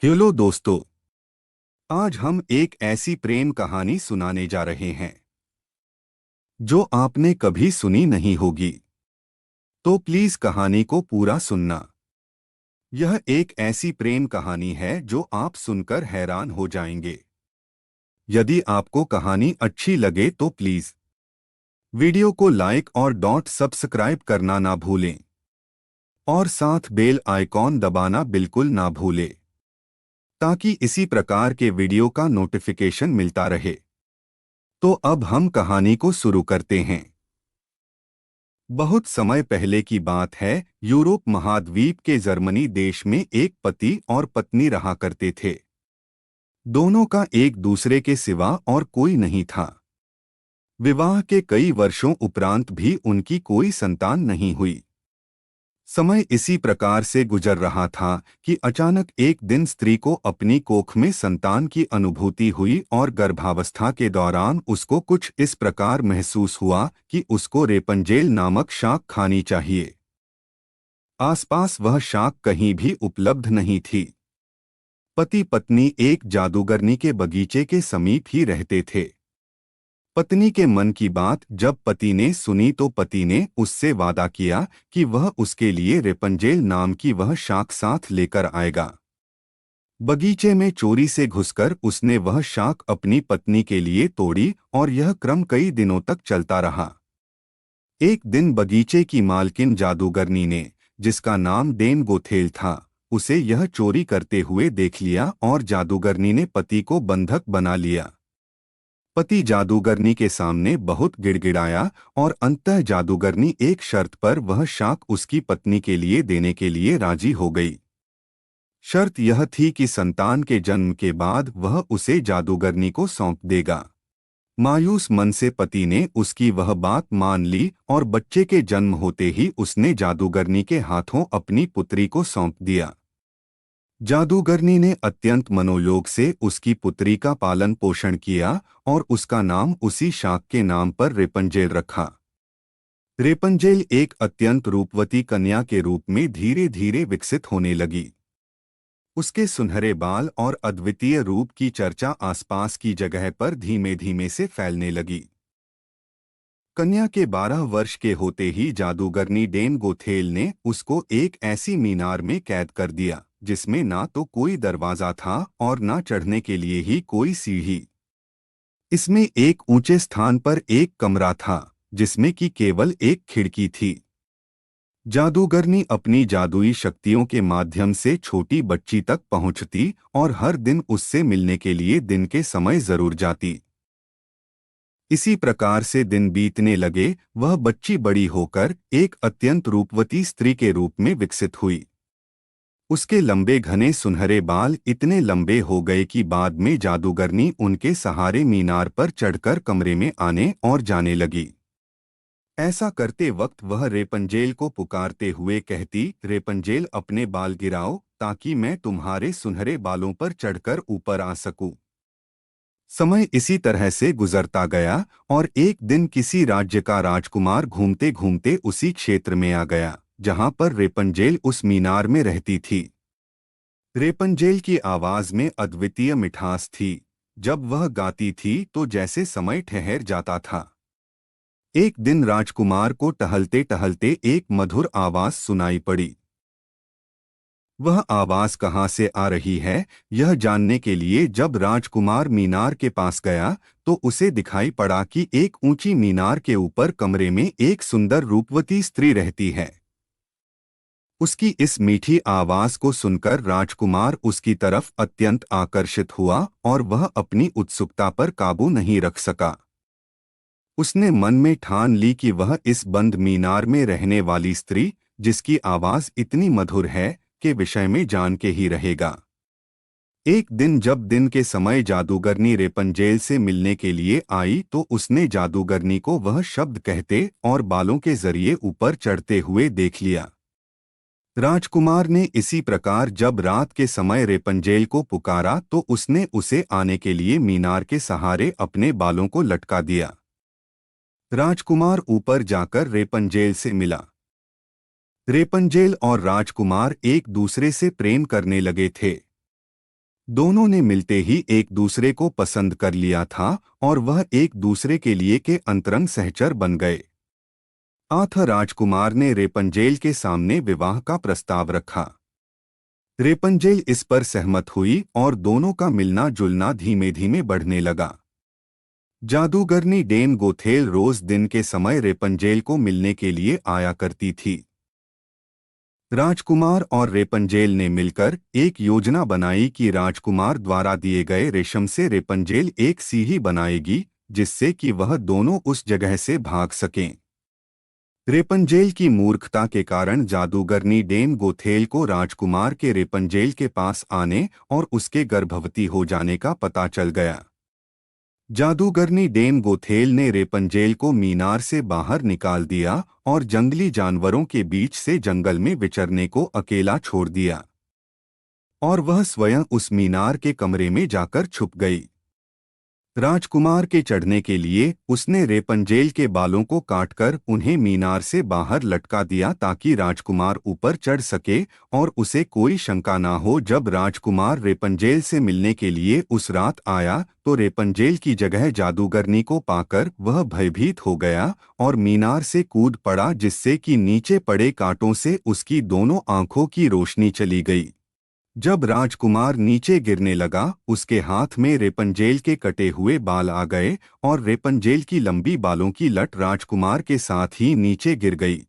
Hello दोस्तों। आज हम एक ऐसी प्रेम कहानी सुनाने जा रहे हैं जो आपने कभी सुनी नहीं होगी। तो प्लीज कहानी को पूरा सुनना। यह एक ऐसी प्रेम कहानी है जो आप सुनकर हैरान हो जाएंगे। यदि आपको कहानी अच्छी लगे तो प्लीज वीडियो को लाइक और सब्सक्राइब करना ना भूलें और साथ बेल आइकॉन दबाना बिल्कुल ना भूलें ताकि इसी प्रकार के वीडियो का नोटिफिकेशन मिलता रहे। तो अब हम कहानी को शुरू करते हैं। बहुत समय पहले की बात है। यूरोप महाद्वीप के जर्मनी देश में एक पति और पत्नी रहा करते थे। दोनों का एक दूसरे के सिवा और कोई नहीं था। विवाह के कई वर्षों उपरांत भी उनकी कोई संतान नहीं हुई। समय इसी प्रकार से गुजर रहा था कि अचानक एक दिन स्त्री को अपनी कोख में संतान की अनुभूति हुई और गर्भावस्था के दौरान उसको कुछ इस प्रकार महसूस हुआ कि उसको रेपंजेल नामक शाक खानी चाहिए। आसपास वह शाक कहीं भी उपलब्ध नहीं थी। पति पत्नी एक जादूगरनी के बगीचे के समीप ही रहते थे। पत्नी के मन की बात जब पति ने सुनी तो पति ने उससे वादा किया कि वह उसके लिए रेपंजेल नाम की वह शाक साथ लेकर आएगा। बगीचे में चोरी से घुसकर उसने वह शाक अपनी पत्नी के लिए तोड़ी और यह क्रम कई दिनों तक चलता रहा। एक दिन बगीचे की मालकिन जादूगरनी ने, जिसका नाम डेन गोथेल था, उसे यह चोरी करते हुए देख लिया और जादूगरनी ने पति को बंधक बना लिया। पति जादूगरनी के सामने बहुत गिड़गिड़ाया और अंततः जादूगरनी एक शर्त पर वह शाक उसकी पत्नी के लिए देने के लिए राजी हो गई। शर्त यह थी कि संतान के जन्म के बाद वह उसे जादूगरनी को सौंप देगा। मायूस मन से पति ने उसकी वह बात मान ली और बच्चे के जन्म होते ही उसने जादूगरनी के हाथों अपनी पुत्री को सौंप दिया। जादूगरनी ने अत्यंत मनोयोग से उसकी पुत्री का पालन पोषण किया और उसका नाम उसी शाक के नाम पर रेपंजेल रखा। रेपंजेल एक अत्यंत रूपवती कन्या के रूप में धीरे धीरे विकसित होने लगी। उसके सुनहरे बाल और अद्वितीय रूप की चर्चा आसपास की जगह पर धीमे धीमे से फैलने लगी। कन्या के 12 वर्ष के होते ही जादूगरनी डेन गोथेल ने उसको एक ऐसी मीनार में कैद कर दिया जिसमें ना तो कोई दरवाजा था और ना चढ़ने के लिए ही कोई सीढ़ी। इसमें एक ऊंचे स्थान पर एक कमरा था जिसमें कि केवल एक खिड़की थी। जादूगरनी अपनी जादुई शक्तियों के माध्यम से छोटी बच्ची तक पहुंचती और हर दिन उससे मिलने के लिए दिन के समय जरूर जाती। इसी प्रकार से दिन बीतने लगे। वह बच्ची बड़ी होकर एक अत्यंत रूपवती स्त्री के रूप में विकसित हुई। उसके लंबे घने सुनहरे बाल इतने लंबे हो गए कि बाद में जादूगरनी उनके सहारे मीनार पर चढ़कर कमरे में आने और जाने लगी। ऐसा करते वक्त वह रेपंजेल को पुकारते हुए कहती, रेपंजेल अपने बाल गिराओ ताकि मैं तुम्हारे सुनहरे बालों पर चढ़कर ऊपर आ सकूं। समय इसी तरह से गुजरता गया और एक दिन किसी राज्य का राजकुमार घूमते घूमते उसी क्षेत्र में आ गया जहां पर रेपंजेल उस मीनार में रहती थी। रेपंजेल की आवाज में अद्वितीय मिठास थी। जब वह गाती थी तो जैसे समय ठहर जाता था। एक दिन राजकुमार को टहलते टहलते एक मधुर आवाज सुनाई पड़ी। वह आवाज कहाँ से आ रही है यह जानने के लिए जब राजकुमार मीनार के पास गया तो उसे दिखाई पड़ा कि एक ऊंची मीनार के ऊपर कमरे में एक सुंदर रूपवती स्त्री रहती है। उसकी इस मीठी आवाज को सुनकर राजकुमार उसकी तरफ अत्यंत आकर्षित हुआ और वह अपनी उत्सुकता पर काबू नहीं रख सका। उसने मन में ठान ली कि वह इस बंद मीनार में रहने वाली स्त्री, जिसकी आवाज इतनी मधुर है, के विषय में जान के ही रहेगा। एक दिन जब दिन के समय जादूगरनी रेपंजेल से मिलने के लिए आई तो उसने जादूगरनी को वह शब्द कहते और बालों के जरिए ऊपर चढ़ते हुए देख लिया। राजकुमार ने इसी प्रकार जब रात के समय रेपंजेल को पुकारा तो उसने उसे आने के लिए मीनार के सहारे अपने बालों को लटका दिया। राजकुमार ऊपर जाकर रेपंजेल से मिला। रेपंजेल और राजकुमार एक दूसरे से प्रेम करने लगे थे। दोनों ने मिलते ही एक दूसरे को पसंद कर लिया था और वह एक दूसरे के लिए के अंतरंग सहचर बन गए। आर्थर राजकुमार ने रेपंजेल के सामने विवाह का प्रस्ताव रखा। रेपंजेल इस पर सहमत हुई और दोनों का मिलना जुलना धीमे धीमे बढ़ने लगा। जादूगरनी डेम गोथेल रोज दिन के समय रेपंजेल को मिलने के लिए आया करती थी। राजकुमार और रेपंजेल ने मिलकर एक योजना बनाई कि राजकुमार द्वारा दिए गए रेशम से रेपंजेल एक सीढ़ी बनाएगी, जिससे कि वह दोनों उस जगह से भाग सकें। रेपंजेल की मूर्खता के कारण जादूगरनी डेम गोथेल को राजकुमार के रेपंजेल के पास आने और उसके गर्भवती हो जाने का पता चल गया। जादूगरनी डेम गोथेल ने रेपंजेल को मीनार से बाहर निकाल दिया और जंगली जानवरों के बीच से जंगल में विचरने को अकेला छोड़ दिया, और वह स्वयं उस मीनार के कमरे में जाकर छुप गई। राजकुमार के चढ़ने के लिए उसने रेपंजेल के बालों को काटकर उन्हें मीनार से बाहर लटका दिया ताकि राजकुमार ऊपर चढ़ सके और उसे कोई शंका ना हो। जब राजकुमार रेपंजेल से मिलने के लिए उस रात आया तो रेपंजेल की जगह जादूगरनी को पाकर वह भयभीत हो गया और मीनार से कूद पड़ा, जिससे कि नीचे पड़े कांटों से उसकी दोनों आंखों की रोशनी चली गई। जब राजकुमार नीचे गिरने लगा, उसके हाथ में रेपंजेल के कटे हुए बाल आ गए और रेपंजेल की लंबी बालों की लट राजकुमार के साथ ही नीचे गिर गई।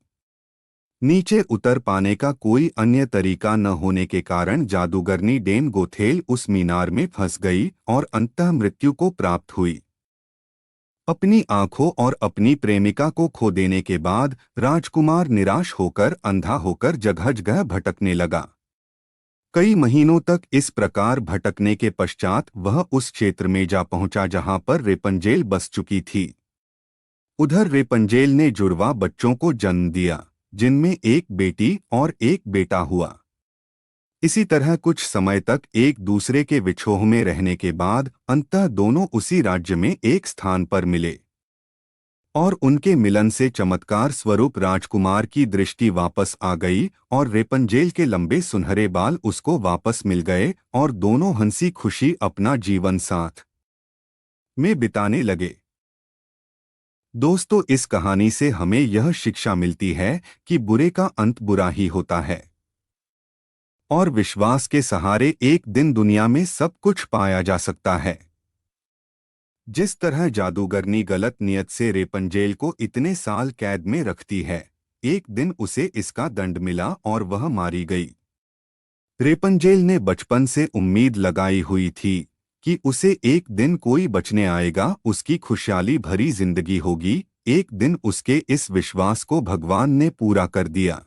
नीचे उतर पाने का कोई अन्य तरीका न होने के कारण जादूगरनी डेम गोथेल उस मीनार में फंस गई और अंततः मृत्यु को प्राप्त हुई। अपनी आंखों और अपनी प्रेमिका को खो देने के बाद राजकुमार निराश होकर अंधा होकर जगह जगह भटकने लगा। कई महीनों तक इस प्रकार भटकने के पश्चात वह उस क्षेत्र में जा पहुंचा जहां पर रेपंजेल बस चुकी थी। उधर रेपंजेल ने जुड़वा बच्चों को जन्म दिया, जिनमें एक बेटी और एक बेटा हुआ। इसी तरह कुछ समय तक एक दूसरे के विछोह में रहने के बाद अंततः दोनों उसी राज्य में एक स्थान पर मिले, और उनके मिलन से चमत्कार स्वरूप राजकुमार की दृष्टि वापस आ गई और रेपंजेल के लंबे सुनहरे बाल उसको वापस मिल गए और दोनों हंसी खुशी अपना जीवन साथ में बिताने लगे। दोस्तों, इस कहानी से हमें यह शिक्षा मिलती है कि बुरे का अंत बुरा ही होता है और विश्वास के सहारे एक दिन दुनिया में सब कुछ पाया जा सकता है। जिस तरह जादूगरनी गलत नियत से रेपंजेल को इतने साल कैद में रखती है, एक दिन उसे इसका दंड मिला और वह मारी गई। रेपंजेल ने बचपन से उम्मीद लगाई हुई थी कि उसे एक दिन कोई बचने आएगा, उसकी खुशहाली भरी जिंदगी होगी। एक दिन उसके इस विश्वास को भगवान ने पूरा कर दिया।